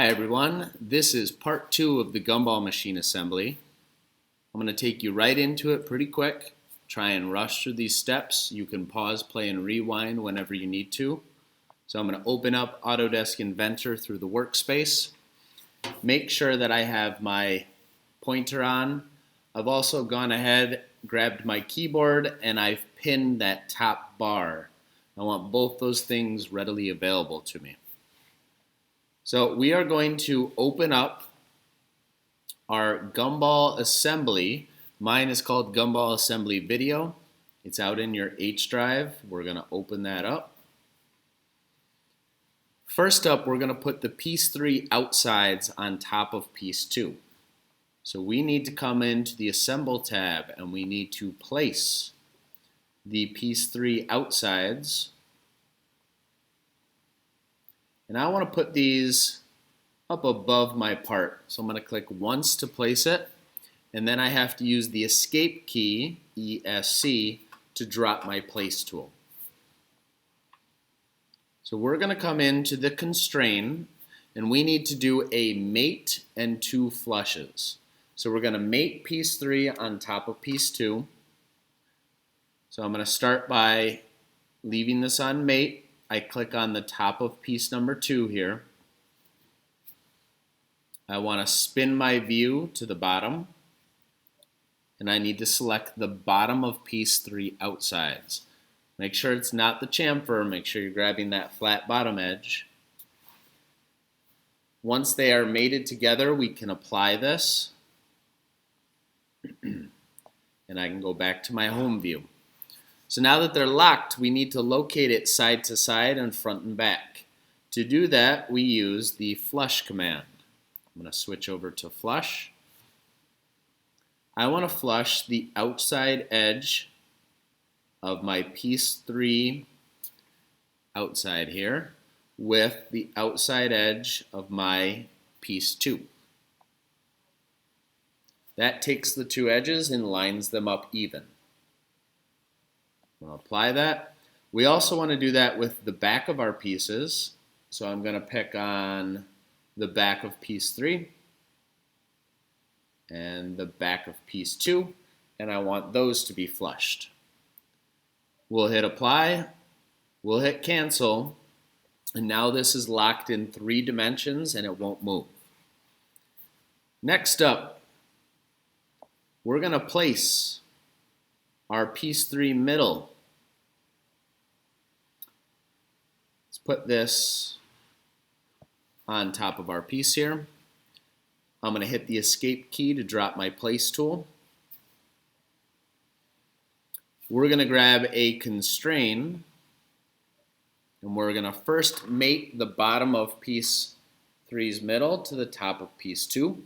Hi everyone, this is part 2 of the Gumball machine assembly. I'm going to take you right into it pretty quick. Try and rush through these steps. You can pause, play, and rewind whenever you need to. So I'm going to open up Autodesk Inventor through the workspace. Make sure that I have my pointer on. I've also gone ahead, grabbed my keyboard, and I've pinned that top bar. I want both those things readily available to me. So we are going to open up our Gumball assembly. Mine is called Gumball Assembly Video. It's out in your H drive. We're going to open that up. First up, we're going to put the piece 3 outsides on top of piece 2. So we need to come into the Assemble tab and we need to place the piece 3 outsides. And I want to put these up above my part. So I'm going to click once to place it, and then I have to use the escape key, ESC, to drop my place tool. So we're going to come into the constrain, and we need to do a mate and 2 flushes. So we're going to mate piece 3 on top of piece 2. So I'm going to start by leaving this on mate. I click on the top of piece number 2 here. I want to spin my view to the bottom, and I need to select the bottom of piece 3 outsides. Make sure it's not the chamfer, make sure you're grabbing that flat bottom edge. Once they are mated together, we can apply this, and I can go back to my home view. So now that they're locked, we need to locate it side to side and front and back. To do that, we use the flush command. I'm going to switch over to flush. I want to flush the outside edge of my piece 3 outside here with the outside edge of my piece 2. That takes the 2 edges and lines them up even. I'll apply that. We also want to do that with the back of our pieces. So I'm going to pick on the back of piece 3 and the back of piece 2, and I want those to be flushed. We'll hit apply, we'll hit cancel, and now this is locked in 3 dimensions and it won't move. Next up, we're going to place our piece 3 middle. Let's put this on top of our piece here. I'm going to hit the escape key to drop my place tool. We're going to grab a constrain, and we're going to first mate the bottom of piece 3's middle to the top of piece 2.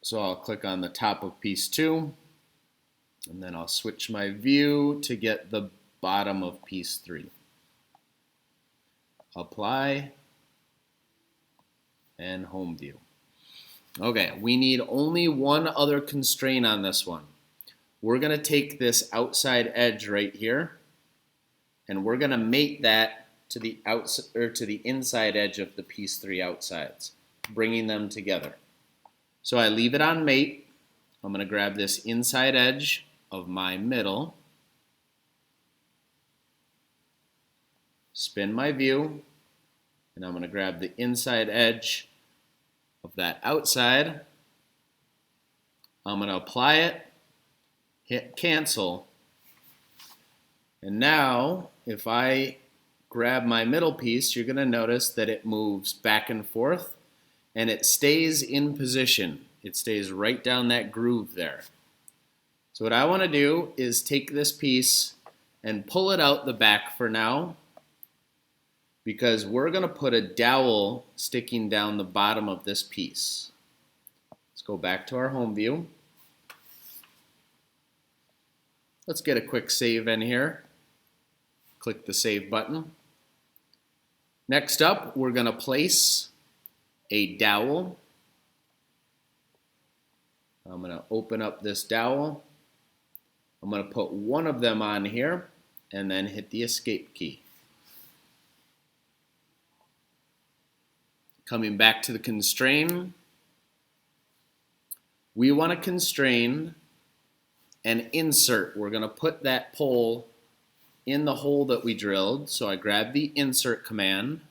So I'll click on the top of piece 2, and then I'll switch my view to get the bottom of piece 3. Apply, and home view. Okay, we need only one other constraint on this one. We're going to take this outside edge right here, and we're going to mate that to the inside edge of the piece 3 outsides, bringing them together. So I leave it on mate. I'm going to grab this inside edge of my middle, spin my view, and I'm going to grab the inside edge of that outside. I'm going to apply it, hit cancel, and now if I grab my middle piece, you're going to notice that it moves back and forth and it stays in position. It stays right down that groove there. So what I want to do is take this piece and pull it out the back for now, because we're going to put a dowel sticking down the bottom of this piece. Let's go back to our home view. Let's get a quick save in here. Click the save button. Next up, we're going to place a dowel. I'm going to open up this dowel. I'm going to put one of them on here and then hit the escape key. Coming back to the constrain, we want to constrain and insert. We're going to put that pole in the hole that we drilled. So I grabbed the insert command.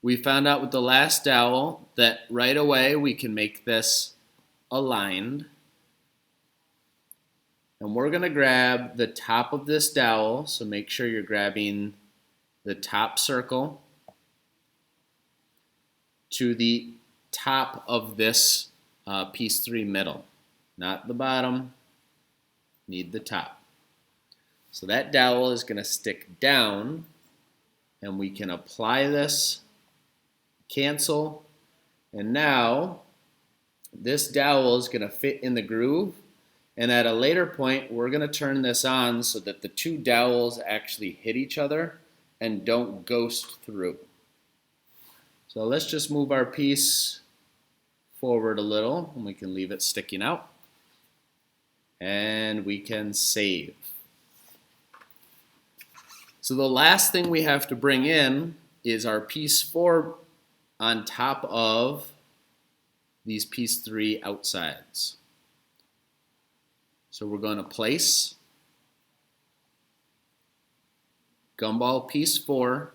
We found out with the last dowel that right away we can make this aligned. And we're going to grab the top of this dowel. So make sure you're grabbing the top circle to the top of this piece 3 middle, not the bottom, need the top. So that dowel is going to stick down, and we can apply this, cancel, and now this dowel is going to fit in the groove, and at a later point we're going to turn this on so that the two dowels actually hit each other and don't ghost through. So let's just move our piece forward a little, and we can leave it sticking out. And we can save. So the last thing we have to bring in is our piece 4 on top of these piece 3 outsides. So we're going to place Gumball piece 4,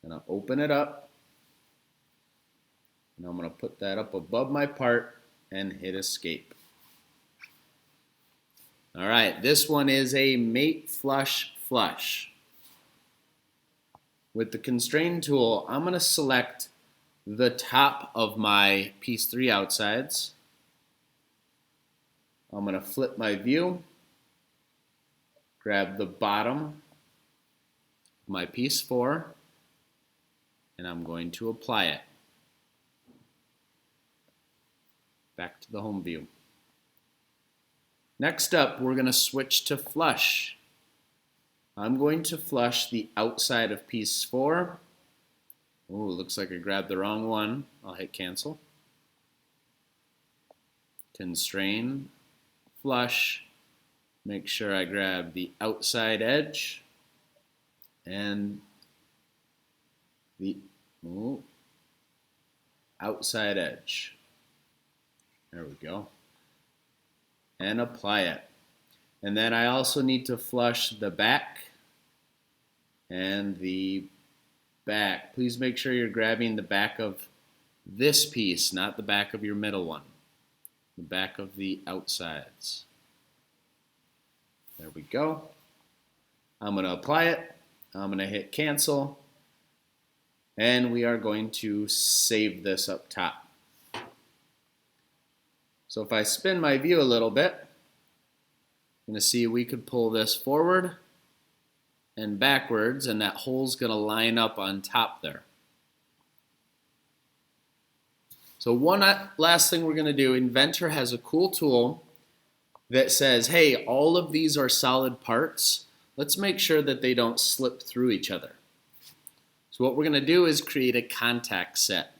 and I'll open it up. And I'm going to put that up above my part and hit escape. All right, this one is a mate flush flush. With the constrain tool, I'm going to select the top of my piece 3 outsides. I'm going to flip my view, grab the bottom of my piece 4, and I'm going to apply it. Back to the home view. Next up, we're going to switch to flush. I'm going to flush the outside of piece 4. Oh, looks like I grabbed the wrong one. I'll hit cancel. Constrain, flush. Make sure I grab the outside edge and the outside edge. There we go. And apply it. And then I also need to flush the back and the back. Please make sure you're grabbing the back of this piece, not the back of your middle one. The back of the outsides. There we go. I'm going to apply it. I'm going to hit cancel. And we are going to save this up top. So if I spin my view a little bit, I'm going to see we could pull this forward and backwards, and that hole's going to line up on top there. So one last thing we're going to do, Inventor has a cool tool that says, hey, all of these are solid parts. Let's make sure that they don't slip through each other. So what we're going to do is create a contact set.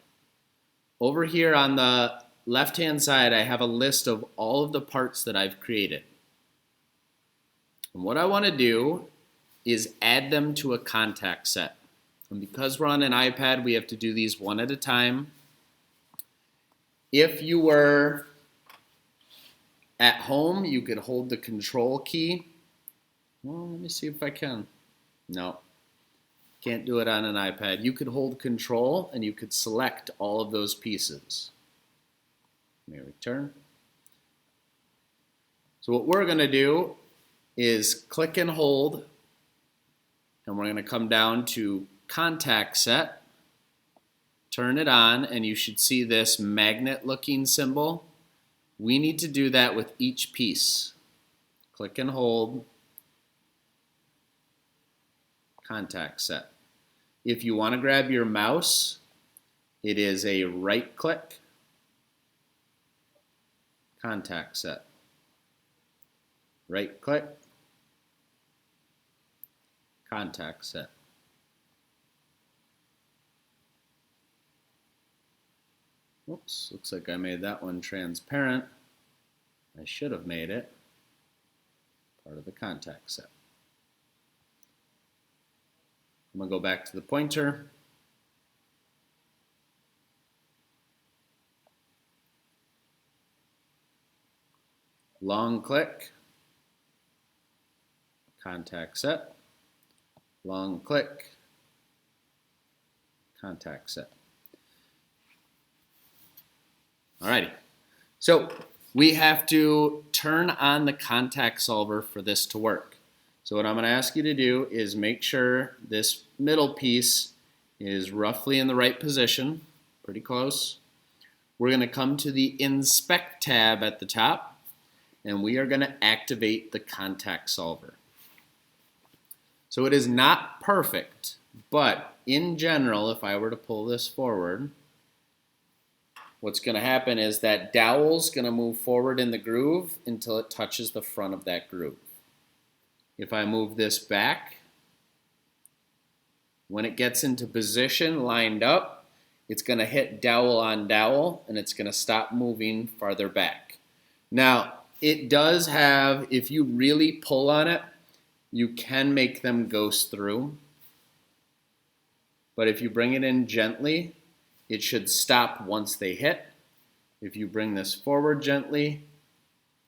Over here on the left-hand side, I have a list of all of the parts that I've created. And what I want to do is add them to a contact set. And because we're on an iPad, we have to do these one at a time. If you were at home, you could hold the control key. Well, let me see if I can. No, can't do it on an iPad. You could hold control and you could select all of those pieces. Let me return. So what we're going to do is click and hold, and we're going to come down to contact set, turn it on, and you should see this magnet looking symbol. We need to do that with each piece. Click and hold, contact set. If you want to grab your mouse, it is a right click, contact set. Right click, contact set. Oops, looks like I made that one transparent. I should have made it part of the contact set. I'm going to go back to the pointer. long click, contact set, long click, contact set. Alrighty, so we have to turn on the contact solver for this to work. So what I'm going to ask you to do is make sure this middle piece is roughly in the right position, pretty close. We're going to come to the Inspect tab at the top, and we are going to activate the contact solver. So it is not perfect, but in general, if I were to pull this forward, what's going to happen is that dowel's going to move forward in the groove until it touches the front of that groove. If I move this back, when it gets into position lined up, it's going to hit dowel on dowel and it's going to stop moving farther back. Now, it does have, if you really pull on it, you can make them ghost through. But if you bring it in gently, it should stop once they hit. If you bring this forward gently,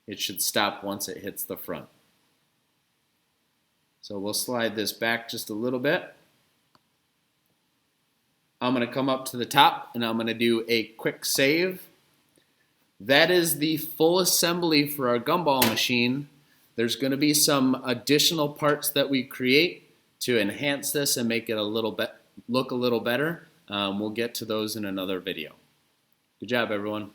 it should stop once it hits the front. So we'll slide this back just a little bit. I'm going to come up to the top and I'm going to do a quick save. That is the full assembly for our Gumball machine. There's going to be some additional parts that we create to enhance this and make it look a little better. We'll get to those in another video. Good job, everyone.